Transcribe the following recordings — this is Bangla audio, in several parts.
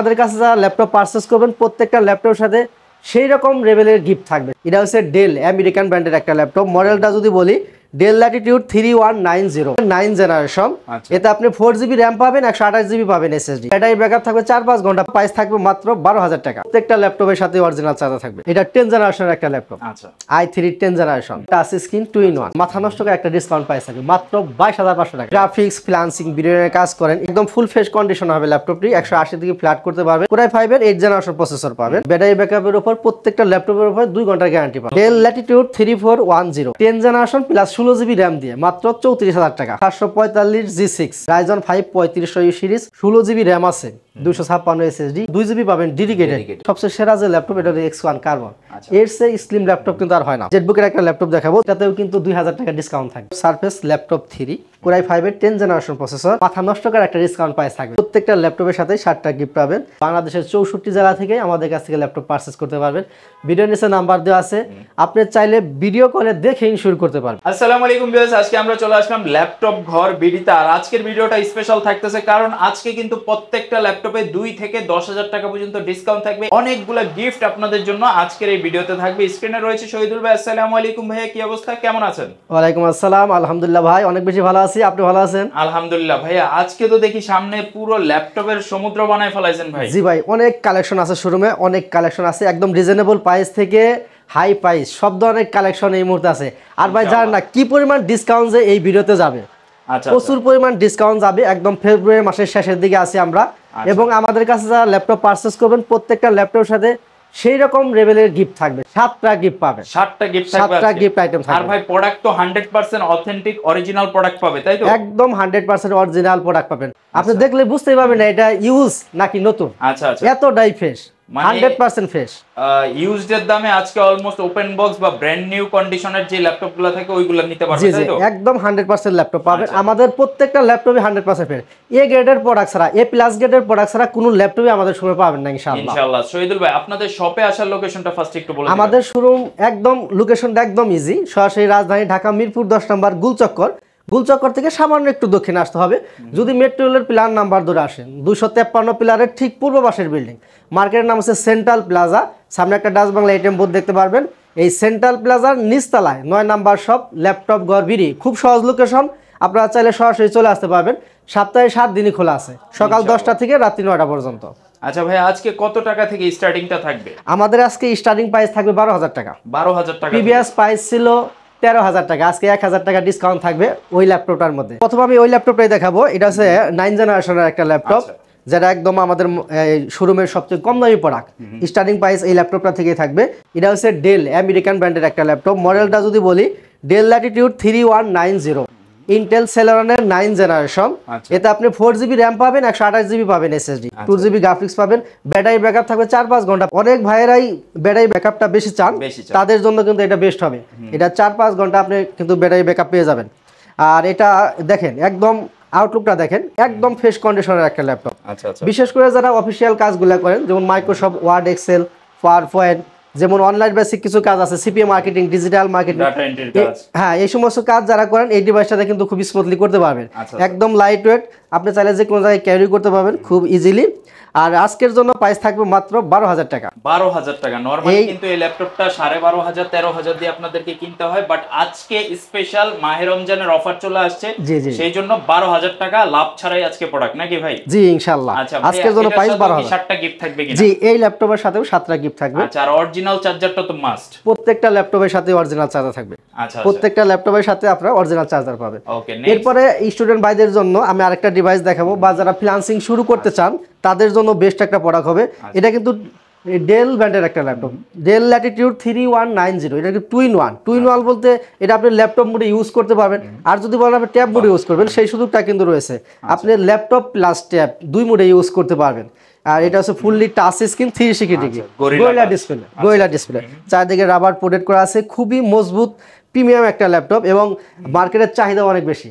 আমাদের কাছে যারা ল্যাপটপ পারচেজ করবেন প্রত্যেকটা ল্যাপটপের সাথে সেই রকম লেভেলের গিফট থাকবে। এটা হচ্ছে ডেল আমেরিকান ব্র্যান্ডের একটা ল্যাপটপ। মডেলটা যদি বলি ডেল ল্যাটিটিউড 3190 9 জেনারেশন। এতে আপনি 4GB র্যাম পাবেন, 128GB পাবেন SSD। ব্যাটারি ব্যাকআপ থাকবে 4-5 ঘন্টা। প্রাইস থাকবে মাত্র 12,000 টাকা। প্রত্যেকটা ল্যাপটপের সাথে অরিজিনাল চার্জার থাকবে। এটা 10 জেনারেশনের একটা ল্যাপটপ। আচ্ছা, i3 10 generation, touch screen 2-in-1। মাথা নষ্ট করে একটা ডিসকাউন্ট প্রাইস থাকবে মাত্র 22,500 টাকা। গ্রাফিক্স, ফ্রিল্যান্সিং, ভিডিও এর কাজ করেন, একদম ফুল ফ্রেশ কন্ডিশন হবে ল্যাপটপটি। 180 ডিগ্রি ফ্ল্যাট করতে পারবে। Core i5 এর 8 জেনারেশন প্রসেসর পাবেন। ব্যাটারি ব্যাকআপের উপর প্রত্যেকটা ল্যাপটপের উপর 2 ঘন্টার গ্যারান্টি পাবেন। Del Latitude 3410 10 generation plus 16GB RAM দিয়ে মাত্র 34,000 টাকা। 745 G6 Ryzen 5 3500 series, 16GB RAM আছে, 256 SSD, 2GB পাবেন ডেডিকেটেড। সবচেয়ে সেরা যে ল্যাপটপ এটা হলো X1 কার্বন। এর চেয়ে স্লিম ল্যাপটপ কিন্তু আর হয় না। জেটবুকের একটা ল্যাপটপ দেখাবো, তাতেও কিন্তু 2000 টাকা ডিসকাউন্ট থাকবে। সারফেস ল্যাপটপ 3 Core i5 এর 10 জেনারেশন প্রসেসর, মাথা নষ্ট করে একটা ডিসকাউন্ট প্রাইস থাকবে। প্রত্যেকটা ল্যাপটপের সাথে 60টা গিফট পাবেন। বাংলাদেশের 64 জেলা থেকে আমাদের কাছ থেকে ল্যাপটপ পারচেজ করতে পারবেন। ভিডিও নিচে নাম্বার দেওয়া আছে, আপনি চাইলে ভিডিও কলে দেখে ইনস্যুর করতে পারবেন। আসসালামু আলাইকুম ভিউয়ার্স, আজকে আমরা চলে আসলাম ল্যাপটপ ঘর বিডিতে। আর আজকের ভিডিওটা স্পেশাল থাকতেছে কারণ আজকে কিন্তু প্রত্যেকটা ল্যাপটপে 2 থেকে 10,000 টাকা পর্যন্ত ডিসকাউন্ট থাকবে। অনেকগুলো গিফট আপনাদের জন্য আজকের এই ভিডিওতে থাকবে। স্ক্রিনে রয়েছে শহীদুল ভাই। আসসালামু আলাইকুম ভাইয়া, কি অবস্থা, কেমন আছেন? ওয়ালাইকুম আসসালাম, আলহামদুলিল্লাহ ভাই, অনেক বেশি ভালো আছি। আপনি ভালো আছেন? আলহামদুলিল্লাহ ভাইয়া। আজকে তো দেখি সামনে পুরো ল্যাপটপের সমুদ্র বানায় ফেলাইছেন ভাই। জি ভাই, অনেক কালেকশন আছে শোরুমে, অনেক কালেকশন আছে, একদম রিজনেবল প্রাইস থেকে হাই প্রাইস সব ধরনের কালেকশন এই মুহূর্তে আছে। আর ভাই জানেন না কি পরিমাণ ডিসকাউন্ট যে এই ভিডিওতে যাবে। প্রচুর পরিমাণ ডিসকাউন্ট যাবে। একদম ফেব্রুয়ারি মাসের শেষের দিকে আছি আমরা, এবং আমাদের কাছে যারা ল্যাপটপ পারচেজ করবেন প্রত্যেকটা ল্যাপটপের সাথে সেই রকম লেভেলের গিফট থাকবে। 7টা গিফট পাবেন। 7টা গিফট থাকবে, 7টা গিফট আইটেম থাকবে। আর ভাই প্রোডাক্ট তো 100% অথেন্টিক অরিজিনাল প্রোডাক্ট পাবে, তাই তো? একদম 100% অরিজিনাল প্রোডাক্ট পাবেন। আপনি দেখলে বুঝতেই পারবেন না এটা ইউজ নাকি নতুন। আচ্ছা আচ্ছা, এতটাই ফ্রেশ, 100% ফ্রেশ। ইউজড এর দামে আজকে অলমোস্ট ওপেন বক্স বা ব্র্যান্ড নিউ কন্ডিশনের যে ল্যাপটপগুলো থাকে ওইগুলো নিতে পারবেন, তাই তো? একদম 100% ল্যাপটপ পাবেন। আমাদের প্রত্যেকটা ল্যাপটপে 100% ফ্রেশ। এ গ্রেডের প্রোডাক্ট ছাড়া, এ প্লাস গ্রেডের প্রোডাক্ট ছাড়া কোনো ল্যাপটপে আমাদের শোরুমে পাবেন না ইনশাআল্লাহ। ইনশাআল্লাহ। শহীদুল ভাই, আপনাদের শপে আসার লোকেশনটা ফার্স্ট একটু বলে দিন। আমাদের শোরুম একদম লোকেশনটা একদম ইজি। সরাসরি রাজধানী ঢাকা মিরপুর 10 নম্বর গুলচক্কর থেকে সামান্য একটু দক্ষিণে আসতে হবে। যদি মেট্রো রেলের পিলার নাম্বার ধরে আসেন, 253 পিলারের ঠিক পূর্ব পাশের বিল্ডিং, মার্কেটের নাম হচ্ছে সেন্ট্রাল প্লাজা। সামনে একটা ডাচ বাংলা এটিএম বুথ দেখতে পারবেন। এই সেন্ট্রাল প্লাজার নিচতলায় 9 নাম্বার শপ ল্যাপটপ ঘর বিডি। খুব সহজ লোকেশন, আপনারা চাইলে সরাসরি চলে আসতে পারবেন। সপ্তাহে 7 দিনই খোলা আছে, সকাল 10টা থেকে রাত্রি 9টা পর্যন্ত। আচ্ছা ভাই, আজকে কত টাকা থেকে স্টার্টিংটা থাকবে? আমাদের আজকে স্টার্টিং প্রাইস থাকবে 12,000 টাকা। 12,000 টাকা। প্রিভিয়াস প্রাইস ছিল 13,000 টাকা। আজকে 1,000 টাকা ডিসকাউন্ট থাকবে ওই ল্যাপটপটার মধ্যে। প্রথমে আমি ওই ল্যাপটপটাই দেখাবো। এটা হচ্ছে 9 জেনারেশনের একটা ল্যাপটপ, যেটা একদম আমাদের শোরুমের সবচেয়ে কম দামি প্রোডাক্ট। স্টার্টিং প্রাইস এই ল্যাপটপটা থেকেই থাকবে। এটা হচ্ছে ডেল আমেরিকান ব্র্যান্ডের একটা ল্যাপটপ। মডেলটা যদি বলি ডেল ল্যাটিটিউড 3190 ইন্টেল সেলেরনের 9 জেনারেশন। এতে আপনি 4GB র্যাম পাবেন, 128GB পাবেন SSD, 2GB গ্রাফিক্স পাবেন। ব্যাটারি ব্যাকআপ থাকবে 4-5 ঘন্টা। অনেক ভাইয়েরাই ব্যাটারি ব্যাকআপটা বেশি চান, তাদের জন্য কিন্তু এটা বেস্ট হবে। এটা 4-5 ঘন্টা আপনি কিন্তু ব্যাটারি ব্যাকআপ পেয়ে যাবেন। আর এটা দেখেন একদম আউটলুকটা দেখেন, একদম ফ্রেশ কন্ডিশনের একটা ল্যাপটপ। বিশেষ করে যারা অফিসিয়াল কাজগুলো করেন, যেমন মাইক্রোসফট ওয়ার্ড, এক্সেল, পাওয়ার পয়েন্ট, যেমন অনলাইন বেসিক কিছু কাজ আছে, সিপিএ মার্কেটিং, ডিজিটাল মার্কেটিং, হ্যাঁ, এই সমস্ত কাজ যারা করেন এই ডিভাইসটাতে কিন্তু খুব স্মুথলি করতে পারবেন। একদম লাইট ওয়েট, আপনি চাইলে যে কোনো জায়গায় ক্যারি করতে পারবেন খুব ইজিলি। আর আজকের জন্য প্রাইস থাকবে মাত্র 12,000 টাকা। 12,000 টাকা। নরমালি কিন্তু এই ল্যাপটপটা 12,500 13,000 দিয়ে আপনাদেরকে কিনতে হয়, বাট আজকে স্পেশাল মাহে রমজানের অফার চলে আসছে, সেই জন্য 12,000 টাকা লাভ ছাড়াই আজকে প্রোডাক্ট, নাকি ভাই? জি ইনশাআল্লাহ। আজকের জন্য প্রাইস 12,000। 7টা গিফট থাকবে কিনা? জি, এই ল্যাপটপের সাথেও 7টা গিফট থাকবে। আচ্ছা, আর অরিজিনাল চার্জারটা তো মাস্ট। প্রত্যেকটা ল্যাপটপের সাথে অরিজিনাল চার্জার থাকবে। আচ্ছা, প্রত্যেকটা ল্যাপটপের সাথে আপনারা অরিজিনাল চার্জার পাবেন। ওকে। এরপরে স্টুডেন্ট ভাইদের জন্য আমি আরেকটা ডিভাইস দেখাবো, বা যারা ফ্রিল্যান্সিং শুরু করতে চান তাদের জন্য বেস্ট একটা প্রোডাক্ট হবে। এটা কিন্তু ডেল ব্র্যান্ডের একটা ল্যাপটপ, ডেল ল্যাটিটিউড 3190। এটা কিন্তু 2-in-1 বলতে এটা আপনি ল্যাপটপ মোডে ইউজ করতে পারবেন। আর যদি বলেন আপনি ট্যাব মোডে ইউজ করবেন, সেই সুযোগটা কিন্তু রয়েছে। আপনি ল্যাপটপ প্লাস ট্যাব 2 মোডে ইউজ করতে পারবেন। আর এটা হচ্ছে fully touch screen, 360 degree gorilla display, চারদিকে রাবার প্রোটেক্ট করা আছে। খুবই মজবুত প্রিমিয়াম একটা ল্যাপটপ, এবং মার্কেটের চাহিদা অনেক বেশি।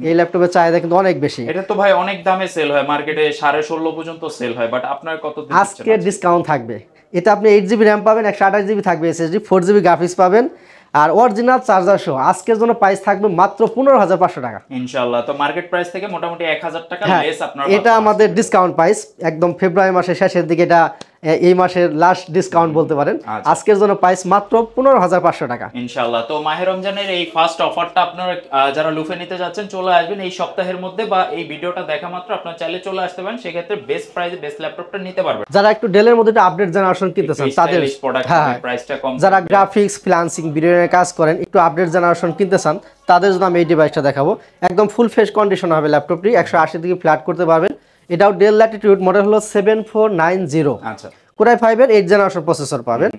এই ল্যাপটপের চাহিদা কিন্তু অনেক বেশি। এটা তো ভাই অনেক দামে সেল হয়, মার্কেটে 16.5 পর্যন্ত সেল হয়, বাট আপনার কত দিচ্ছেন? আজকে ডিসকাউন্ট থাকবে। এটা আপনি 8GB র্যাম পাবেন, 128GB থাকবে SSD, 4GB গ্রাফিক্স পাবেন। আর অরিজিনাল চার্জার সহ আজকের জন্য প্রাইস থাকবে মাত্র 15,500 টাকা ইনশাআল্লাহ। তো মার্কেট প্রাইস থেকে মোটামুটি 1000 টাকা লেস আপনারা এটা আমাদের ডিসকাউন্ট প্রাইস একদম ফেব্রুয়ারি মাসের শেষের দিকে, এটা এই মাসের লাস্ট ডিসকাউন্ট বলতে পারেন। আজকের জন্য প্রাইস মাত্র 15,500 টাকা ইনশাআল্লাহ। তো মাহে রমজানের এই ফার্স্ট অফারটা আপনারা যারা লুফে নিতে যাচ্ছেন চলে আসবেন এই সপ্তাহের মধ্যে, বা এই ভিডিওটা দেখা মাত্র আপনারা চাইলে চলে আসতে পারেন, সেক্ষেত্রে বেস্ট প্রাইসে বেস্ট ল্যাপটপটা নিতে পারবেন। যারা একটু ডেলের মধ্যে আপডেট জেনারেশন কিনতেছেন তাদের, প্রাইসটা কম, যারা গ্রাফিক্স ফ্রিল্যান্সিং ভিডিওর কাজ করেন একটু আপডেট জেনারেশন কিনতে চান তাদের জন্য আমি এই ডিভাইসটা দেখাবো। একদম ফুল ফ্রেশ কন্ডিশন হবে ল্যাপটপটি, 180 ডিগ্রি ফ্ল্যাট করতে পারবেন। এটাও ডেল ল্যাটিটিউড, মডেল হলো 7490। আচ্ছা, কোরাই 5 এর 8 জেনারেশন প্রসেসর পাবেন,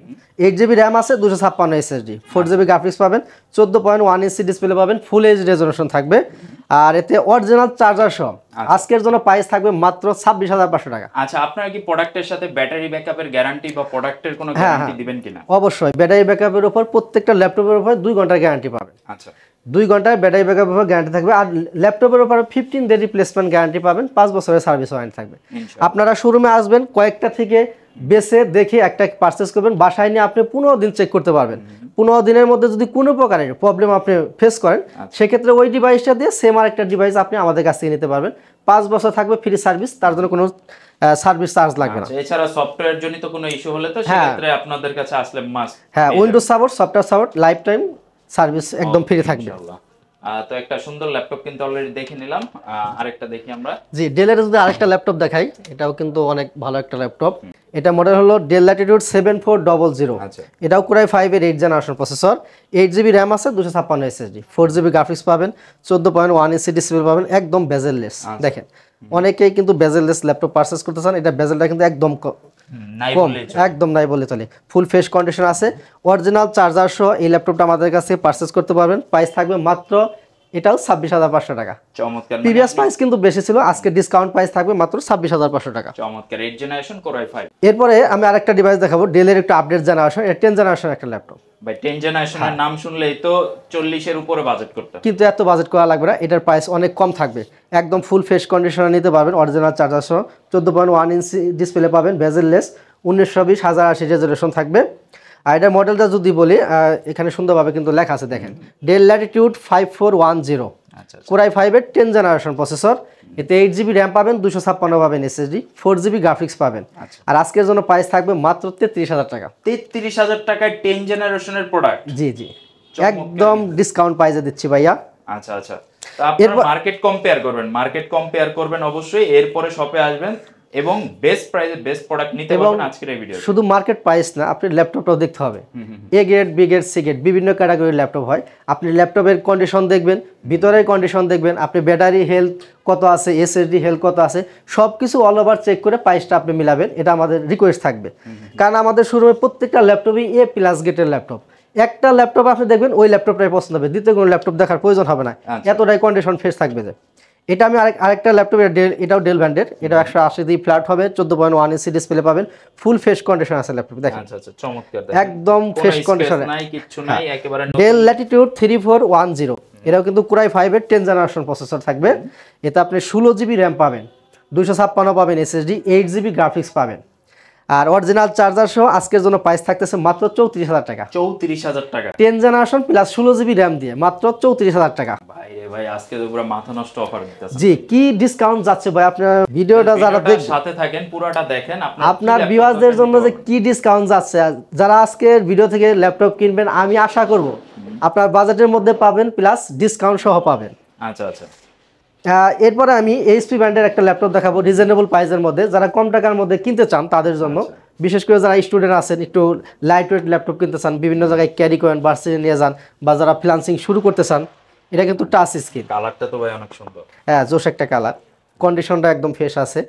8 জিবি র্যাম আছে, 256 এসএসডি, 4 জিবি গ্রাফিক্স পাবেন, 14.1 ইঞ্চি ডিসপ্লে পাবেন, ফুল এইচডি রেজোলিউশন থাকবে। আর এতে অরিজিনাল চার্জার সহ আজকের জন্য প্রাইস থাকবে মাত্র 26,500 টাকা। আচ্ছা, আপনারা কি প্রোডাক্টের সাথে ব্যাটারি ব্যাকআপের গ্যারান্টি বা প্রোডাক্টের কোনো গ্যারান্টি দিবেন কিনা? অবশ্যই, ব্যাটারি ব্যাকআপের উপর প্রত্যেকটা ল্যাপটপের উপর 2 ঘন্টার গ্যারান্টি পাবেন। আচ্ছা, 2 ঘন্টার ব্যাটারি ব্যাকআপের উপর গ্যারান্টি থাকবে। আর ল্যাপটপের উপর 15 ডে রিপ্লেসমেন্ট গ্যারান্টি পাবেন, 5 বছরের সার্ভিস ওয়ারেন্টি থাকবে। আপনারা শোরুমে আসবেন, কয়েকটা থেকে বেছে দেখে একটা পারচেজ করবেন, বাসায় নিয়ে আপনি 15 দিন চেক করতে পারবেন। 15 দিনের মধ্যে যদি কোনো প্রকারের প্রবলেম আপনি ফেস করেন, সেক্ষেত্রে ওই ডিভাইসটা দিয়ে সেম আরেকটা ডিভাইস আপনি আমাদের কাছ থেকে নিতে পারবেন। 5 বছর থাকবে ফ্রি সার্ভিস, তার জন্য কোনো সার্ভিস চার্জ লাগবে না। এছাড়া সফটওয়্যার জনিত কোনো ইস্যু হলে তো সেক্ষেত্রে আপনাদের কাছে আসলে মাস্ট, হ্যাঁ, Windows support, software support, life time service একদম ফ্রি থাকবে। তো একটা সুন্দর ল্যাপটপ কিন্তু অলরেডি দেখে নিলাম, আরেকটা দেখি আমরা। জি, ডেলের যদি আরেকটা ল্যাপটপ দেখাই, এটাও কিন্তু অনেক ভালো একটা ল্যাপটপ। এটা মডেল হলো ডেল ল্যাটিটিউড 7400। এটাও কোরাই 5 এর 8 জেনারেশন প্রসেসর, 8 জিবি র্যাম আছে, 256 এসএসডি, 4 জিবি গ্রাফিক্স পাবেন, 14.1 ইঞ্চি ডিসপ্লে পাবেন, একদম বেজেললেস। দেখেন অনেকেই কিন্তু বেজেললেস ল্যাপটপ পারচেজ করতে চান, এটা বেজেলটা কিন্তু একদম কম, একদম নাই বলে চলে। ফুল ফ্রেশ কন্ডিশন আছে, অরিজিনাল চার্জার সহ এই ল্যাপটপটা আমাদের কাছে পারচেজ করতে পারবেন। প্রাইস থাকবে মাত্র, এটাও 26,500 টাকা। চমৎকার, প্রিভিয়াস প্রাইস কিন্তু বেশি ছিল, আজকে ডিসকাউন্ট প্রাইস থাকবে মাত্র 26,500 টাকা। চমৎকার, 8 জেনারেশন কোরাই 5। এরপরে আমি আরেকটা ডিভাইস দেখাবো, ডেলের একটু আপডেট জেনারেশন, 10 জেনারেশন একটা ল্যাপটপ। ভাই 10 জেনারেশনের নাম শুনলেই তো 40 এর উপরে বাজেট করতে, কিন্তু এত বাজেট করা লাগবে না, এটার প্রাইস অনেক কম থাকবে। একদম ফুল ফ্রেশ কন্ডিশনে নিতে পারবেন, অরিজিনাল চার্জার সহ, 14.1 ইঞ্চি ডিসপ্লে পাবেন, বেজেললেস, 1920 1080 রেজোলিউশন থাকবে। আর এটার মডেলটা যদি বলি, এখানে সুন্দরভাবে কিন্তু লেখা আছে, দেখেন ডেল ল্যাটিটিউড 5410। কোরাই 5 এর 10 জেনারেশন প্রসেসর, এতে 8 জিবি র্যাম পাবেন, 256 পাবেন এসএসডি, 4 জিবি গ্রাফিক্স পাবেন। আর আজকের জন্য প্রাইস থাকবে মাত্র 33,000 টাকা। 33,000 টাকায় 10 জেনারেশনের প্রোডাক্ট? জি জি, একদম ডিসকাউন্ট প্রাইসে দিচ্ছি ভাইয়া। আচ্ছা আচ্ছা, তো আপনারা মার্কেট কম্পেয়ার করবেন অবশ্যই, এরপরে শপে আসবেন এবং বেস্ট প্রাইসে বেস্ট প্রোডাক্ট নিতে পারবেন আজকের এই ভিডিও। শুধু মার্কেট প্রাইস না, আপনি ল্যাপটপটাও দেখতে হবে। A grade, B grade, C grade, বিভিন্ন ক্যাটাগরির ল্যাপটপ হয়। আপনি ল্যাপটপের কন্ডিশন দেখবেন, ভিতরের কন্ডিশন দেখবেন, আপনি ব্যাটারি হেলথ কত আছে, এসএসডি হেলথ কত আছে, সব কিছু অল ওভার চেক করে প্রাইসটা আপনি মিলাবেন, এটা আমাদের রিকোয়েস্ট থাকবে। কারণ আমাদের শোরুমে প্রত্যেকটা ল্যাপটপই এ প্লাস গ্রেডের ল্যাপটপ। একটা ল্যাপটপ আপনি দেখবেন ওই ল্যাপটপটাই পছন্দ হবে, দ্বিতীয় কোনো ল্যাপটপ দেখার প্রয়োজন হবে না, এতটাই কন্ডিশন ফ্রেশ থাকবে। যে এটা আমি আরেকটা ল্যাপটপ, এটাও ডেল ব্র্যান্ডের, এটা 180 দিয়ে ফ্ল্যাট হবে, 14.1 ইঞ্চি ডিসপ্লে পাবেন, ফুল ফ্রেশ কন্ডিশন আছে ল্যাপটপ। দেখেন একদম ফ্রেশ কন্ডিশন, ডেল ল্যাটিটিউড 3410। এটাও কিন্তু কোরাই 5 এর 10 জেনারেশন প্রসেসর থাকবে। এতে আপনি 16 জিবি র্যাম পাবেন, 256 পাবেন এসএসডি, 8 জিবি গ্রাফিক্স পাবেন। আর অরিজিনাল চার্জার সহ আজকের জন্য প্রাইস থাকতেছে মাত্র 34,000 টাকা। 34,000 টাকা 10 জেনারেশন প্লাস 16 জিবি র্যাম দিয়ে মাত্র 34,000 টাকা। ভাই আজকে তো পুরো মাথা নষ্ট অফার দিতেছেন। জি, কি ডিসকাউন্ট যাচ্ছে ভাই, আপনারা ভিডিওটা যারা দেখবেন সাথে থাকেন, পুরোটা দেখেন, আপনার ভিউয়ারদের জন্য যে কি ডিসকাউন্ট যাচ্ছে। যারা আজকের ভিডিও থেকে ল্যাপটপ কিনবেন, আমি আশা করব আপনার বাজেটের মধ্যে পাবেন, প্লাস ডিসকাউন্ট সহ পাবেন। আচ্ছা আচ্ছা, এরপরে আমি এইচপি ব্র্যান্ডের একটা ল্যাপটপ দেখাবো রিজনেবল প্রাইসের মধ্যে, যারা কম টাকার মধ্যে কিনতে চান তাদের জন্য। বিশেষ করে যারা স্টুডেন্ট আছেন, একটু লাইট ওয়েট ল্যাপটপ কিনতে চান, বিভিন্ন জায়গায় ক্যারি করেন, ভার্সিটি নিয়ে যান, বা যারা ফ্রিল্যান্সিং শুরু করতে চান। এটা কিন্তু টাচ স্ক্রিন, কালারটা তো ভাই অনেক সুন্দর, হ্যাঁ জোশ একটা কালার, কন্ডিশনটা একদম ফ্রেশ আছে।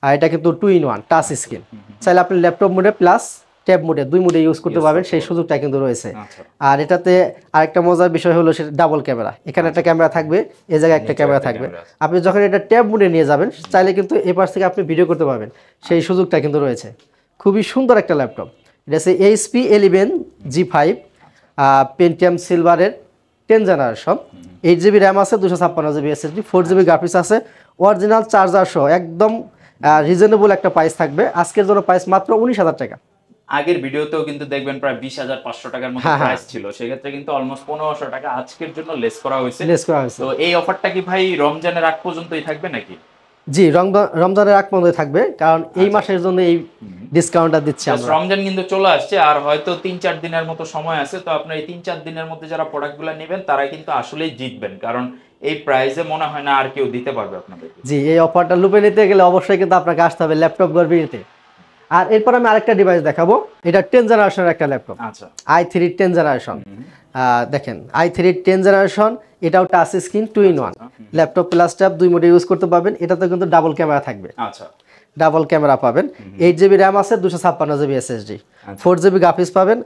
আর এটা কিন্তু 2-in-1 টাচ স্ক্রিন, চাইলে আপনি ল্যাপটপ মোডে প্লাস ট্যাব মোডে, 2 মোডে ইউজ করতে পারবেন, সেই সুযোগটা কিন্তু রয়েছে। আর এটাতে আরেকটা মজার বিষয় হলো সেটা ডাবল ক্যামেরা, এখানে একটা ক্যামেরা থাকবে, এই জায়গায় একটা ক্যামেরা থাকবে। আপনি যখন এটা ট্যাব মোডে নিয়ে যাবেন, চাইলে কিন্তু এই পাশ থেকে আপনি ভিডিও করতে পারবেন, সেই সুযোগটা কিন্তু রয়েছে। খুবই সুন্দর একটা ল্যাপটপ। এটা হচ্ছে এইচপি 11G5 পেন্টিয়াম সিলভারের 10 জেনারেশন, 8 জিবি র্যাম আছে, 256 জিবি এসএসডি, 4 জিবি গ্রাফিক্স আছে, অরিজিনাল চার্জার সহ একদম রিজনেবল একটা প্রাইস থাকবে। আজকের জন্য প্রাইস মাত্র 19,000 টাকা। আগের ভিডিওতেও কিন্তু দেখবেন প্রায় 20,500 টাকার মতো প্রাইস ছিল, সেক্ষেত্রে কিন্তু অলমোস্ট 1500 টাকা আজকের জন্য লেস করা হয়েছে। তো এই অফারটা কি ভাই রমজানের আগ পর্যন্তই থাকবে নাকি? জি, রমজানের আগ পর্যন্ত থাকবে, কারণ এই মাসের জন্য এই ডিসকাউন্টটা দিচ্ছি আমরা। রমজান কিন্তু চলে আসছে, আর হয়তো 3-4 দিনের মতো সময় আছে। তো আপনার এই 3-4 দিনের মধ্যে যারা প্রোডাক্টগুলো নেবেন তারা কিন্তু আসলেই জিতবেন, কারণ এই প্রাইসে মনে হয় না আর কেউ দিতে পারবে আপনাদের। জি, এই অফারটা লুপে নিতে গেলে অবশ্যই কিন্তু আপনাকে আসতে হবে ল্যাপটপ গর্বিতে। আর এরপর আমি আরেকটা ডিভাইস দেখাবো, এটা 10 জেনারেশনের একটা ল্যাপটপ। আচ্ছা, i3 10 জেনারেশন। দেখেন i3 10 জেনারেশন, এটাও touch screen 2-in-1, laptop plus tab দুই মোডে ইউজ করতে পারবেন। এটাতে কিন্তু ডাবল ক্যামেরা থাকবে। আচ্ছা, ডাবল ক্যামেরা পাবেন, 8GB র্যাম আছে, 256GB SSD, 4GB গ্রাফিক্স পাবেন।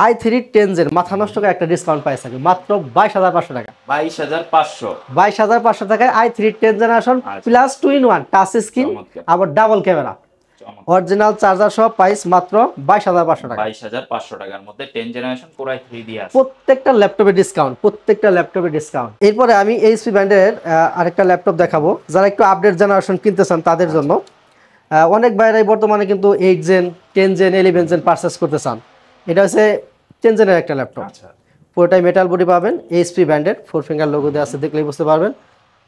i3 10 এর মাথা নষ্ট করে একটা ডিসকাউন্ট পাইছে মাত্র 22,500 টাকা। 22,500 টাকায় i3 10 generation plus 2-in-1 touch screen, আবার ডাবল ক্যামেরা, অরিজিনাল চার্জার সহ প্রাইস মাত্র 22,500 টাকা। 22,500 টাকার মধ্যে 10 জেনারেশন Core i3 দিয়ে আছে। প্রত্যেকটা ল্যাপটপে ডিসকাউন্ট। এরপরে আমি HP ব্র্যান্ডের আরেকটা ল্যাপটপ দেখাবো, যারা একটু আপডেট জেনারেশন কিনতে চান তাদের জন্য। অনেক ভাইরাই বর্তমানে কিন্তু 8 জেন 10 জেন 11 জেন পারচেস করতে চান। এটা হচ্ছে 10 জেনের একটা ল্যাপটপ। আচ্ছা, পুরোটাই মেটাল বডি পাবেন, HP ব্র্যান্ডের, 4 ফিঙ্গার লোগো দেওয়া আছে, দেখলেই বুঝতে পারবেন।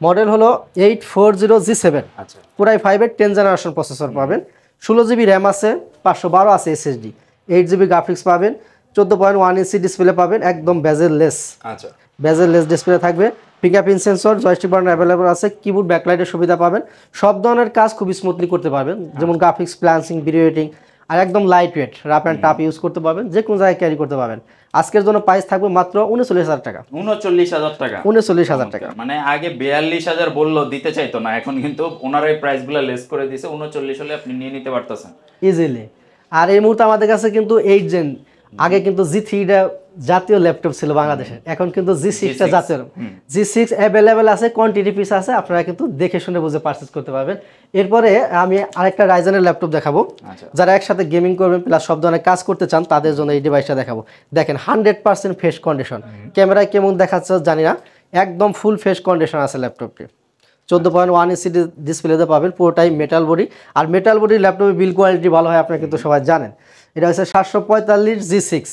মডেল হলো 840G7, আচ্ছা, পুরাই 5 এর 10 জেনারেশন প্রসেসর পাবেন। 16GB র্যাম আছে, 512 আছে SSD, 8GB গ্রাফিক্স পাবেন, 14.1 ইঞ্চি ডিসপ্লে পাবেন, একদম বেজেললেস। আচ্ছা, বেজেললেস ডিসপ্লে থাকবে, fingerprint sensor, joystick button available আছে, কিবোর্ড ব্যাকলাইটের সুবিধা পাবেন। সব ধরনের কাজ খুব স্মুথলি করতে পারবেন, যেমন গ্রাফিক্স, প্ল্যান্সিং, ভিডিও এডিটিং, আর একদম light weight, rough and tough use করতে পারবেন, যে কোনো জায়গায় ক্যারি করতে পারবেন। আজকের জন্য প্রাইস থাকবে মাত্র 39,000 টাকা। 39,000 টাকা, 39,000 টাকা। মানে আগে 42,000 বললো, দিতে চাইতো না, এখন কিন্তু ওনারা এই প্রাইসগুলো লেস করে দিয়েছে। 39 হলে আপনি নিয়ে নিতে পারতেছেন ইজিলি। আর এই মুহূর্তে আমাদের কাছে কিন্তু 8 জেন, আগে কিন্তু G3 জাতীয় ল্যাপটপ ছিল বাংলাদেশের, এখন কিন্তু G6টা জাতীয়। G6 অ্যাভেলেবেল আছে, কোয়ান্টিটি পিস আছে, আপনারা কিন্তু দেখে শুনে বুঝে পারচেজ করতে পারবেন। এরপরে আমি আরেকটা রাইজেনের ল্যাপটপ দেখাবো, যারা একসাথে গেমিং করবেন প্লাস সব ধরনের কাজ করতে চান তাদের জন্য এই ডিভাইসটা দেখাবো। দেখেন 100% ফ্রেশ কন্ডিশন, ক্যামেরায় কেমন দেখাচ্ছে জানি না, একদম ফুল ফ্রেশ কন্ডিশন আছে ল্যাপটপটি। 14.1 ইঞ্চি ডিসপ্লেতে পাবেন, পুরোটাই মেটাল বডি। আর মেটাল বডির ল্যাপটপে বিল কোয়ালিটি ভালো হয়, আপনারা কিন্তু সবাই জানেন। এটা হচ্ছে 745G6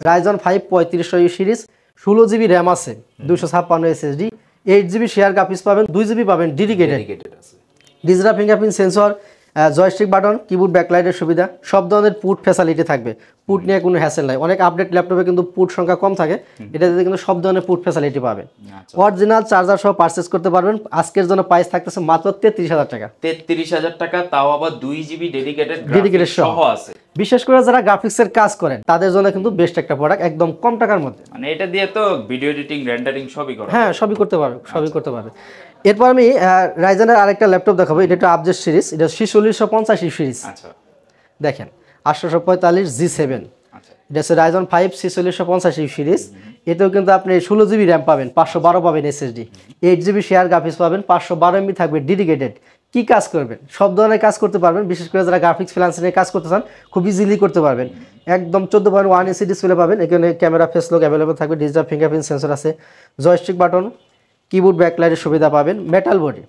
Ryzen 5 3500 series, 16GB RAM আছে, 256 SSD, 8GB শেয়ার গ্রাফিক্স পাবেন, 2GB পাবেন dedicated, digital fingerprint sensor, joystick button, keyboard ব্যাকলাইটের সুবিধা, সব ধরনের পুট ফ্যাসিলিটি থাকবে। পুট নিয়ে কোনো হ্যাসেল নাই, অনেক আপডেট ল্যাপটপে কিন্তু পুট সংখ্যা কম থাকে, এটাতে কিন্তু সব ধরনের পুট ফ্যাসিলিটি পাবেন। অরিজিনাল চার্জার সহ পারচেস করতে পারবেন। আজকের জন্য প্রাইস থাকতেছে মাত্র 33,000 টাকা। 33,000 টাকা, তাও আবার 2GB ডেডিকেটেড সহ আছে। বিশেষ করে যারা গ্রাফিক্সের কাজ করেন তাদের জন্য কিন্তু বেস্ট একটা প্রোডাক্ট, একদম কম টাকার মধ্যে। মানে এটা দিয়ে তো ভিডিও এডিটিং, রেন্ডারিং সবই করা। হ্যাঁ, সবই করতে পারবে। এরপর আমি রাইজেনের আরেকটা ল্যাপটপ দেখাবো, এটা একটা আপডেট সিরিজ, এটা 4650 সিরিজ। আচ্ছা, দেখেন 845G7, এটা হচ্ছে Ryzen 5 4650 সিরিজ। এতেও কিন্তু আপনি 16GB র্যাম পাবেন, 512 পাবেন SSD, 8GB শেয়ার গ্রাফিক্স পাবেন, 512 MB থাকবে ডেডিকেটেড। কি কাজ করবেন? সব ধরনের কাজ করতে পারবেন, বিশেষ করে যারা গ্রাফিক্স ফ্রিল্যান্সিংয়ে কাজ করতে চান খুব ইজিলি করতে পারবেন। একদম 14.1 ইঞ্চি ডিসপ্লে পাবেন, এখানে ক্যামেরা, ফেস লক অ্যাভেলেবল থাকবে, ডিজিটাল ফিঙ্গারপ্রিন্ট সেন্সর আছে, জয়স্টিক বাটন, কিবোর্ড ব্যাকলাইটের সুবিধা পাবেন, মেটাল বডি,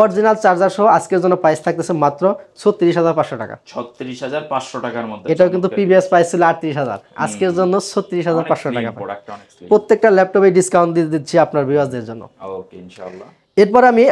অরিজিনাল চার্জার সহ। আজকের জন্য প্রাইস থাকতেছে মাত্র 36,500 টাকা। 36,500 টাকার মধ্যে। এটাও কিন্তু প্রিভিয়াস প্রাইস ছিল 38,000, আজকের জন্য 36,500 টাকা। প্রত্যেকটা ল্যাপটপে ডিসকাউন্ট দিয়ে দিচ্ছি আপনার ভিউয়ারদের জন্য। ওকে, ইনশাআল্লাহ। এরপর আমি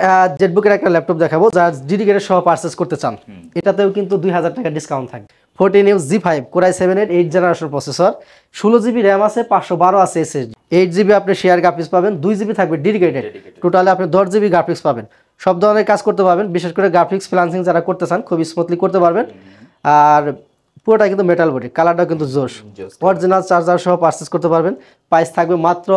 জেটবুকের একটা ল্যাপটপ দেখাবো, যারা ডেডিকেটেড সহ পারচেজ করতে চান, এটাতেও কিন্তু 2,000 টাকা ডিসকাউন্ট থাকবে। 14U G5 Core i7 এর 8 জেনারেশন প্রসেসর, 16GB র্যাম আছে, 512 আছে SSD, 8GB আপনি শেয়ার গ্রাফিক্স পাবেন, 2GB থাকবে ডেডিকেটেড, টোটালে আপনি 10GB গ্রাফিক্স পাবেন। সব ধরনের কাজ করতে পারবেন, বিশেষ করে গ্রাফিক্স ফ্রিল্যান্সিং যারা করতে চান খুব স্মুথলি করতে পারবেন। আর পুরোটা কিন্তু মেটাল বডি, কালারটাও কিন্তু জোশ। অরিজিনাল চার্জার সহ পারচেজ করতে পারবেন। প্রাইস থাকবে মাত্র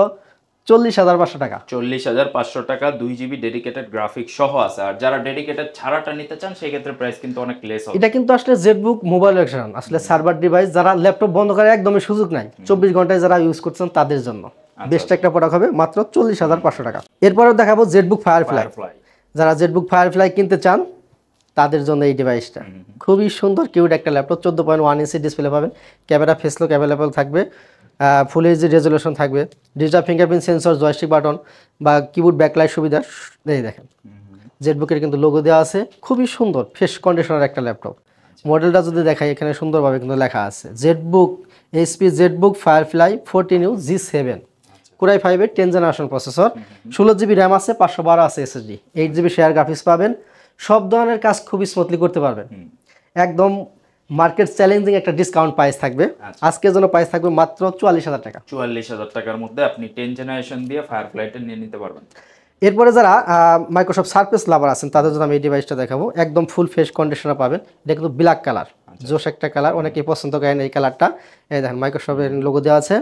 40,500 টাকা। 40,500 টাকা, 2GB ডেডিকেটেড গ্রাফিক্স সহ আছে। আর যারা ডেডিকেটেড ছাড়াটা নিতে চান সেই ক্ষেত্রে প্রাইস কিন্তু অনেক লেস হবে। এটা কিন্তু আসলে জেটবুক মোবাইল ভার্সন, আসলে সার্ভার ডিভাইস, যারা ল্যাপটপ বন্ধ করে একদমই সুযোগ নাই, 24 ঘন্টায় যারা ইউজ করছেন তাদের জন্য বেস্ট একটা প্রোডাক্ট হবে, মাত্র 40,500 টাকা। এরপরেও দেখাবো জেটবুক ফায়ারফ্লাই। যারা জেটবুক ফায়ারফ্লাই কিনতে চান তাদের জন্য এই ডিভাইসটা খুবই সুন্দর, কিউট একটা ল্যাপটপ। 14.1 ইঞ্চি ডিসপ্লে পাবেন, ক্যামেরা, ফেস লক অ্যাভেলেবল থাকবে, ফুল এইচডি রেজলিউশন থাকবে, digital fingerprint sensor, joystick button বা কিবোর্ড ব্যাকলাইট সুবিধা। এই দেখেন জেটবুকের কিন্তু লোগো দেওয়া আছে, খুবই সুন্দর ফ্রেশ কন্ডিশনার একটা ল্যাপটপ। মডেলটা যদি দেখাই এখানে সুন্দরভাবে কিন্তু লেখা আছে Jetbook HP Jetbook firefly 14U G7 core i 5 এর 10 জেনারেশন প্রসেসর 16GB র্যাম আছে 512 আছে এসএসডি 8GB শেয়ার গ্রাফিক্স পাবেন সব ধরনের কাজ খুবই স্মুথলি করতে পারবেন একদম মার্কেট চ্যালেঞ্জিং একটা ডিসকাউন্ট প্রাইস থাকবে আজকের জন্য প্রাইস থাকবে মাত্র 44000 টাকা 44000 টাকার মধ্যে আপনি 10 জেনারেশন দিয়ে ফায়ারফ্লাইটা নিয়ে নিতে পারবেন। এরপরে যারা মাইক্রোসফট সারফেস লাভার আছেন তাদের জন্য আমি এই ডিভাইসটা দেখাবো একদম ফুল ফেস কন্ডিশনার পাবেন এটা কিন্তু ব্ল্যাক কালার জোশ একটা কালার অনেকেই পছন্দ করেন এই কালারটা এই দেখেন মাইক্রোসফটের লোগো দেওয়া আছে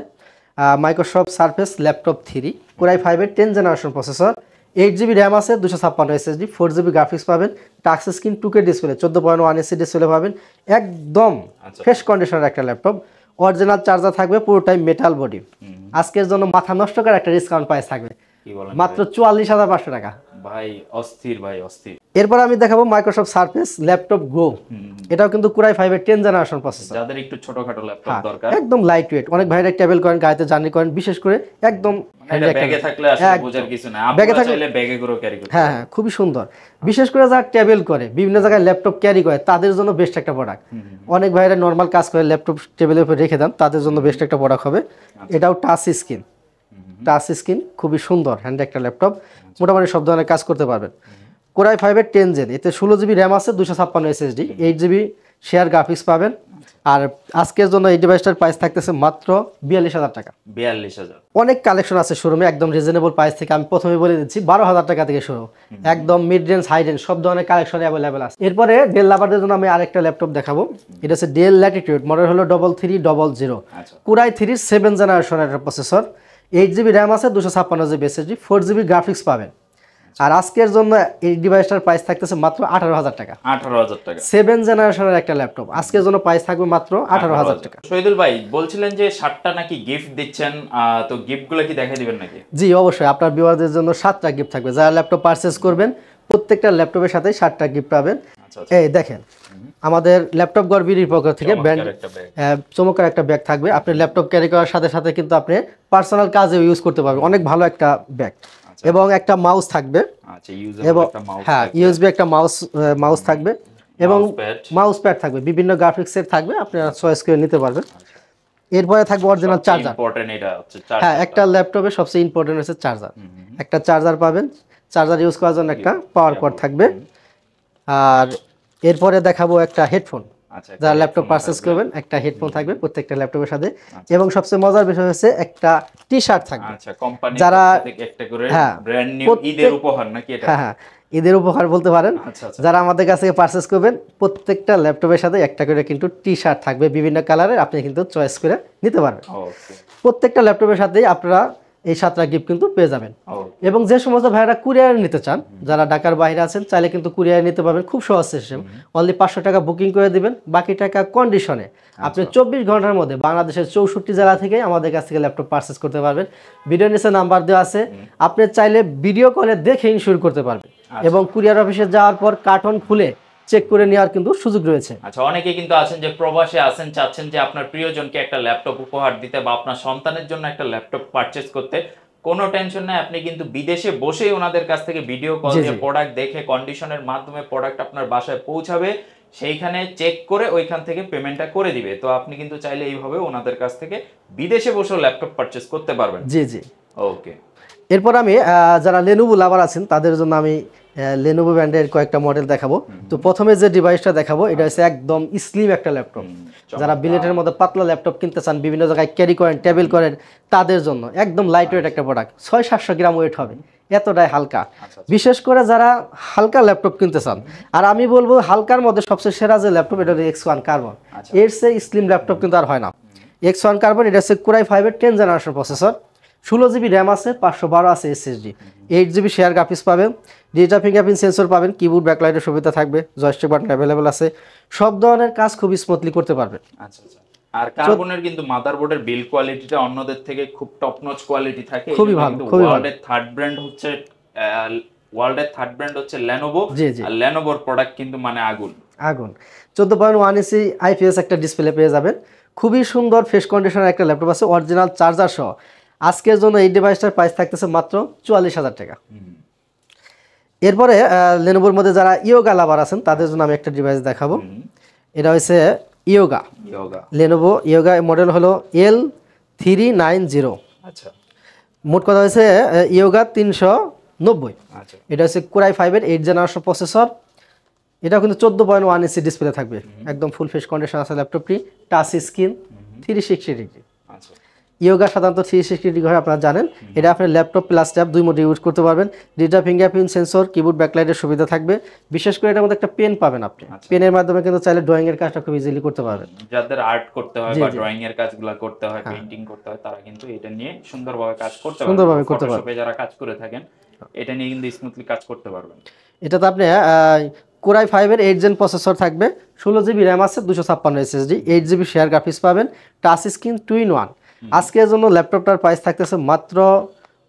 মাইক্রোসফট সারফেস ল্যাপটপ 3 কোরাই 5 এর 10 জেনারেশন প্রসেসর 8GB র্যাম আছে 256 এসএসডি 4GB গ্রাফিক্স পাবেন touch screen 2K display 14.1 inch display পাবেন একদম ফ্রেশ কন্ডিশনের একটা ল্যাপটপ অরিজিনাল চার্জার থাকবে পুরোটাই মেটাল বডি আজকের জন্য মাথা নষ্ট করার একটা ডিসকাউন্ট প্রাইস থাকবে কি বলেন মাত্র 44500 টাকা ভাই অস্থির ভাই অস্থির। এরপর আমি দেখাবো মাইক্রোসফট সারফেস ল্যাপটপ গো এটাও কিন্তু কোরাই 5 এর 10 জেনারেশন প্রসেসর যাদের একটু ছোটখাটো ল্যাপটপ দরকার একদম লাইট ওয়েট অনেক ভাইরা ট্রাভেল করেন গাড়িতে জার্নি করেন বিশেষ করে একদম এটা ব্যাগে থাকলে আসলে বোঝার কিছু না আপনারা চাইলে ব্যাগে করে ক্যারি করতে হ্যাঁ হ্যাঁ খুবই সুন্দর বিশেষ করে যারা ট্রাভেল করে বিভিন্ন জায়গায় ল্যাপটপ ক্যারি করে তাদের জন্য বেস্ট একটা প্রোডাক্ট অনেক ভাইরা নরমাল কাজ করে ল্যাপটপ টেবিলের উপর রেখে দেন তাদের জন্য বেস্ট একটা প্রোডাক্ট হবে এটাও টাচ স্ক্রিন খুবই সুন্দর হ্যান্ড একটা ল্যাপটপ মোটামুটি সব ধরনের কাজ করতে পারবেন কোরাই 5 এর 10 জেন এতে 16GB র্যাম আছে 256 এসএসডি 8GB শেয়ার গ্রাফিক্স পাবেন আর আজকের জন্য এই ডিভাইসটার প্রাইস থাকতেছে মাত্র 42000 টাকা 42000 অনেক কালেকশন আছে শোরুমে একদম রিজনেবল প্রাইস থেকে আমি প্রথমে বলে দিচ্ছি 12000 টাকা থেকে শুরু একদম মিড রেঞ্জ হাই রেঞ্জ সব ধরনের কালেকশন অ্যাভেলেবেল আছে এরপরে ডেল লাভারদের জন্য আমি আরেকটা ল্যাপটপ দেখাবো এটা হচ্ছে ডেল ল্যাটিটিউড মডেল হলো 3300 কোরাই 3 7 জেনারেশনের একটা প্রসেসর 8GB র্যাম আছে 256GB এসএসডি 4GB গ্রাফিক্স পাবেন আর আজকের জন্য এই ডিভাইসটার প্রাইস থাকতেছে মাত্র 18000 টাকা 18000 টাকা 7 জেনারেশনের একটা ল্যাপটপ আজকের জন্য প্রাইস থাকবে মাত্র 18000 টাকা শহীদুল ভাই বলছিলেন যে 7টা নাকি গিফট দিচ্ছেন তো গিফটগুলো কি দেখাই দিবেন নাকি? জি অবশ্যই আপনার ভিউয়ারদের জন্য 7টা গিফট থাকবে যারা ল্যাপটপ পারচেজ করবেন প্রত্যেকটা ল্যাপটপের সাথে 7টা গিফট পাবেন এই দেখেন আমাদের ল্যাপটপ গড় বিডির পক্ষ থেকে ব্র্যান্ড চমৎকার একটা ব্যাগ থাকবে আপনি ল্যাপটপ ক্যারি করার সাথে সাথে কিন্তু আপনি পার্সোনাল কাজে ইউজ করতে পারবেন অনেক ভালো একটা ব্যাগ এবং একটা মাউস থাকবে এবং হ্যাঁ ইউএসবি একটা মাউস থাকবে এবং মাউস প্যাড থাকবে বিভিন্ন গ্রাফিক্সের থাকবে আপনারা চয়েস করে নিতে পারবেন এরপরে থাকবে অরিজিনাল চার্জার হ্যাঁ একটা ল্যাপটপে সবচেয়ে ইম্পর্টেন্ট হচ্ছে চার্জার একটা চার্জার পাবেন চার্জার ইউজ করার জন্য একটা পাওয়ার কর্ড থাকবে আর এরপরে দেখাবো একটা হেডফোন যারা ল্যাপটপ পারচেজ করবেন একটা হেডফোন থাকবে প্রত্যেকটা ল্যাপটপের সাথে এবং সবচেয়ে মজার বিষয় হচ্ছে একটা টি শার্ট থাকবে যারা একটা করে ব্র্যান্ড নিউ ঈদের উপহার নাকি এটা হ্যাঁ ঈদের উপহার বলতে পারেন যারা আমাদের কাছ থেকে পারচেজ করবেন প্রত্যেকটা ল্যাপটপের সাথে একটা করে কিন্তু টি শার্ট থাকবে বিভিন্ন কালারের আপনি কিন্তু চয়েস করে নিতে পারবেন প্রত্যেকটা ল্যাপটপের সাথেই আপনারা এই 7টা গিফট কিন্তু পেয়ে যাবেন এবং যে সমস্ত ভাইরা কুরিয়ার নিতে চান যারা ঢাকার বাইরে আছেন চাইলে কিন্তু কুরিয়ার নিতে পারবেন খুব সহজ সিস্টেম অনলি 500 টাকা বুকিং করে দিবেন বাকি টাকা কন্ডিশনে আপনি 24 ঘন্টার মধ্যে বাংলাদেশের 64 জেলা থেকে আমাদের কাছ থেকে ল্যাপটপ পারচেজ করতে পারবেন ভিডিও নিচে নাম্বার দেওয়া আছে আপনি চাইলে ভিডিও কলে দেখে ইনস্যুর করতে পারবেন এবং কুরিয়ার অফিসে যাওয়ার পর কার্টন খুলে চেক করে নেওয়ার কিন্তু সুযোগ রয়েছে আচ্ছা অনেকেই কিন্তু আছেন যে প্রবাসে আছেন চাচ্ছেন যে আপনার প্রিয়জনকে একটা ল্যাপটপ উপহার দিতে বা আপনার সন্তানের জন্য একটা ল্যাপটপ পারচেজ করতে কোনো টেনশন নাই আপনি কিন্তু বিদেশে বসেই ওনাদের কাছ থেকে ভিডিও কল দিয়ে প্রোডাক্ট দেখে কন্ডিশনের মাধ্যমে প্রোডাক্ট আপনার বাসায় পৌঁছাবে সেইখানে চেক করে ওইখান থেকে পেমেন্টটা করে দিবে তো আপনি কিন্তু চাইলে এইভাবে ওনাদের কাছ থেকে বিদেশে বসেও ল্যাপটপ পারচেজ করতে পারবেন জি জি ওকে এরপর আমি যারা লেনোভো লাভার আছেন তাদের জন্য আমি লেনোভো ব্র্যান্ডের কয়েকটা মডেল দেখাবো তো প্রথমে যে ডিভাইসটা দেখাবো এটা হচ্ছে একদম স্লিম একটা ল্যাপটপ যারা বিলেটের মধ্যে পাতলা ল্যাপটপ কিনতে চান বিভিন্ন জায়গায় ক্যারি করেন টেবিল করেন তাদের জন্য একদম লাইট ওয়েট একটা প্রোডাক্ট 600-700 গ্রাম ওয়েট হবে এতটাই হালকা বিশেষ করে যারা হালকা ল্যাপটপ কিনতে চান আর আমি বলবো হালকার মধ্যে সবচেয়ে সেরা যে ল্যাপটপ এটা হলো X1 কার্বন এর চেয়ে স্লিম ল্যাপটপ কিন্তু আর হয় না X1 কার্বন এটা হচ্ছে কোরাই 5 এর 10 জেনারেশন প্রসেসর 16GB র্যাম আছে 512 আছে এসএসডি 8GB শেয়ার গ্রাফিক্স পাবেন ডিজিটাল ফিঙ্গারপ্রিন্ট সেন্সর পাবেন কিবোর্ড ব্যাকলাইটের সুবিধা থাকবে জয়স্টিক বাটন অ্যাভেলেবল আছে সব ধরনের কাজ খুব স্মুথলি করতে পারবেন আচ্ছা আচ্ছা আর কার্বনের কিন্তু মাদারবোর্ডের বিল্ড কোয়ালিটিটা অন্যদের থেকে খুব টপ নচ কোয়ালিটি থাকে খুবই ভালো খুবই ভালো ওয়ার্ল্ডের থার্ড ব্র্যান্ড হচ্ছে Lenovo আর Lenovoর প্রোডাক্ট কিন্তু মানে আগুন 14.1 ইঞ্চি আইপিএস একটা ডিসপ্লে পেয়ে যাবেন খুবই সুন্দর ফ্রেশ কন্ডিশনের একটা ল্যাপটপ আছে অরিজিনাল চার্জার সহ আজকের জন্য এই ডিভাইসটার প্রাইস থাকতেছে মাত্র 44000 টাকা এরপরে লেনোভোর মধ্যে যারা ইয়োগা লাভার আছেন তাদের জন্য আমি একটা ডিভাইস দেখাবো এটা হচ্ছে ইয়োগা, লেনোভো ইয়োগা মডেল হলো L390। আচ্ছা মোট কথা হয়েছে ইয়োগা 390। আচ্ছা এটা হচ্ছে কোরাই 5-এর 8 জেনারেশন প্রসেসর। এটা কিন্তু 14.1 ইঞ্চি ডিসপ্লে থাকবে, একদম ফুল ফেস কন্ডিশন আছে ল্যাপটপটি, টাচ স্ক্রিন, 360 ডিগ্রি। আচ্ছা ইয়োগা সাধারণত 360 ডিগ্রি হয়, আপনারা জানেন। এটা আপনি ল্যাপটপ প্লাস ট্যাব দুই মোডে ইউজ করতে পারবেন। ডিজিটাল ফিঙ্গারপ্রিন্ট সেন্সর, কিবোর্ড ব্যাকলাইটের সুবিধা থাকবে। বিশেষ করে এটার মধ্যে একটা পেন পাবেন আপনি, পেনের মাধ্যমে কিন্তু চাইলে ড্রয়িং এর কাজটা খুব ইজিলি করতে পারবেন। যাদের আর্ট করতে হয় বা ড্রয়িং এর কাজগুলো করতে হয়, পেইন্টিং করতে হয়, তারা কিন্তু এটা নিয়ে সুন্দরভাবে কাজ করতে পারবেন। ফটোশপে যারা কাজ করে থাকেন এটা নিয়ে কিন্তু স্মুথলি কাজ করতে পারবেন। এটাতে আপনি কোরাই 5-এর 8 জেন প্রসেসর থাকবে, 16 জিবি র্যাম আছে, 256 SSD, 8 জিবি শেয়ার গ্রাফিক্স পাবেন, টাচ স্ক্রিন 2-in-1। আজকের জন্য ল্যাপটপটার প্রাইস থাকতেছে মাত্র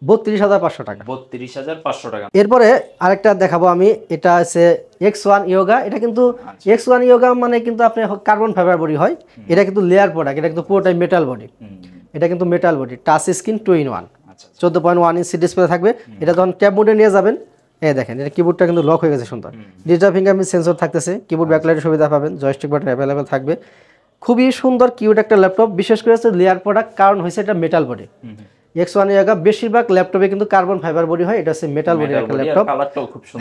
32,500 টাকা। 32,500 টাকা। এরপরে আরেকটা দেখাবো আমি, এটা আছে X1 ইয়োগা। এটা কিন্তু X1 ইয়োগা মানে কিন্তু আপনি কার্বন ফাইবার বডি হয়, এটা কিন্তু লেয়ার প্রোডাক্ট, এটা কিন্তু পুরোটাই মেটাল বডি। এটা কিন্তু metal body, touch screen 2-in-1, 14.1 inch display থাকবে। এটা যখন ট্যাব মোডে নিয়ে যাবেন, এই দেখেন এটা কিবোর্ডটা কিন্তু লক হয়ে গেছে সুন্দর। ডিজিটাল ফিঙ্গারপ্রিন্ট সেন্সর থাকতেছে, কিবোর্ড ব্যাকলাইটের সুবিধা পাবেন, জয়স্টিক বাটন অ্যাভেলেবেল থাকবে। খুবই সুন্দর কিউট একটা ল্যাপটপ, বিশেষ করে হচ্ছে লেয়ার প্রোডাক্ট, কারণ হয়েছে এটা মেটাল বডি। X1 ইয়োগা বেশিরভাগ ল্যাপটপে কিন্তু কার্বন ফাইবার বডি হয়, এটা হচ্ছে মেটাল বডির একটা ল্যাপটপ।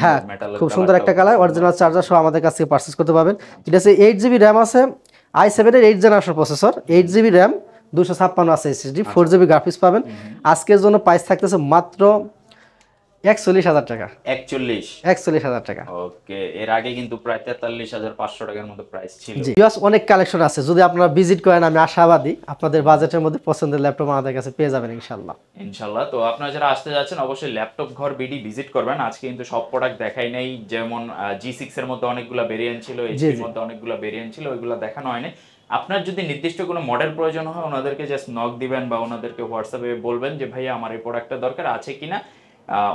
হ্যাঁ, খুব সুন্দর একটা কালার, অরিজিনাল চার্জার সহ আমাদের কাছ থেকে পারচেজ করতে পারবেন। এটা হচ্ছে 8 জিবি র্যাম আছে, i7-এর 8 জেনারেশন প্রসেসর, 8 জিবি র্যাম, 256 আছে SSD, 4 জিবি গ্রাফিক্স পাবেন। আজকের জন্য প্রাইস থাকতেছে মাত্র 41,000 টাকা। 41,000 টাকা। ওকে, এর আগে কিন্তু প্রায় 43,500 টাকার মতো প্রাইস ছিল। জি, অনেক কালেকশন আছে, যদি আপনারা ভিজিট করেন আমি আশাবাদী আপনাদের বাজেটের মধ্যে পছন্দের ল্যাপটপ আমাদের কাছে পেয়ে যাবেন ইনশাআল্লাহ। তো আপনারা যারা আসতে যাচ্ছেন অবশ্যই ল্যাপটপ ঘর বিডি ভিজিট করবেন। আজকে কিন্তু সব প্রোডাক্ট দেখাই নাই, যেমন G6 এর মধ্যে অনেকগুলো ভেরিয়েন্ট ছিল, HP এর মধ্যে অনেকগুলো ভেরিয়েন্ট ছিল, ওইগুলো দেখানো হয়নি। আপনার যদি নির্দিষ্ট কোনো মডেল প্রয়োজন হয় ওনাদেরকে জাস্ট নক দিবেন বা ওনাদেরকে হোয়াটসঅ্যাপে বলবেন যে ভাইয়া আমার এই প্রোডাক্টটা দরকার আছে কিনা,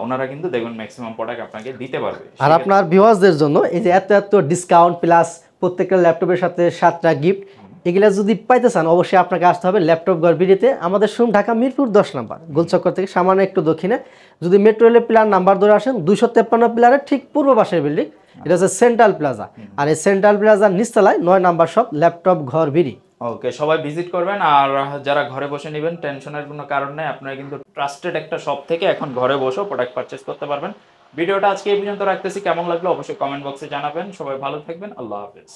ওনারা কিন্তু দেখবেন ম্যাক্সিমাম প্রোডাক্ট আপনাকে দিতে পারবে। আর আপনার ভিউয়ার্সদের জন্য এই যে এত ডিসকাউন্ট প্লাস প্রত্যেকটা ল্যাপটপের সাথে 7টা গিফট, এগুলা যদি পাইতে চান অবশ্যই আপনাকে আসতে হবে ল্যাপটপ ঘর বিডিতে। আমাদের শোরুম ঢাকা মিরপুর 10 নম্বর, গোলচক্কর থেকে সামান্য একটু দক্ষিণে। যদি মেট্রো রেলের প্লার নাম্বার ধরে আসেন, 253 প্লারের ঠিক পূর্ব পাশের বিল্ডিং, এটা হচ্ছে সেন্ট্রাল প্লাজা। আর এই সেন্ট্রাল প্লাজার নিচতলায় 9 নম্বর শপ ল্যাপটপ ঘর বিডি। ওকে, সবাই ভিজিট করবেন। আর যারা ঘরে বসে নেবেন টেনশনের কোনো কারণ নেই, আপনারা কিন্তু ট্রাস্টেড একটা শপ থেকে এখন ঘরে বসেও প্রোডাক্ট পারচেজ করতে পারবেন। ভিডিওটা আজকে এই পর্যন্ত রাখতেছি, কেমন লাগলো অবশ্যই কমেন্ট বক্সে জানাবেন। সবাই ভালো থাকবেন, আল্লাহ হাফেজ।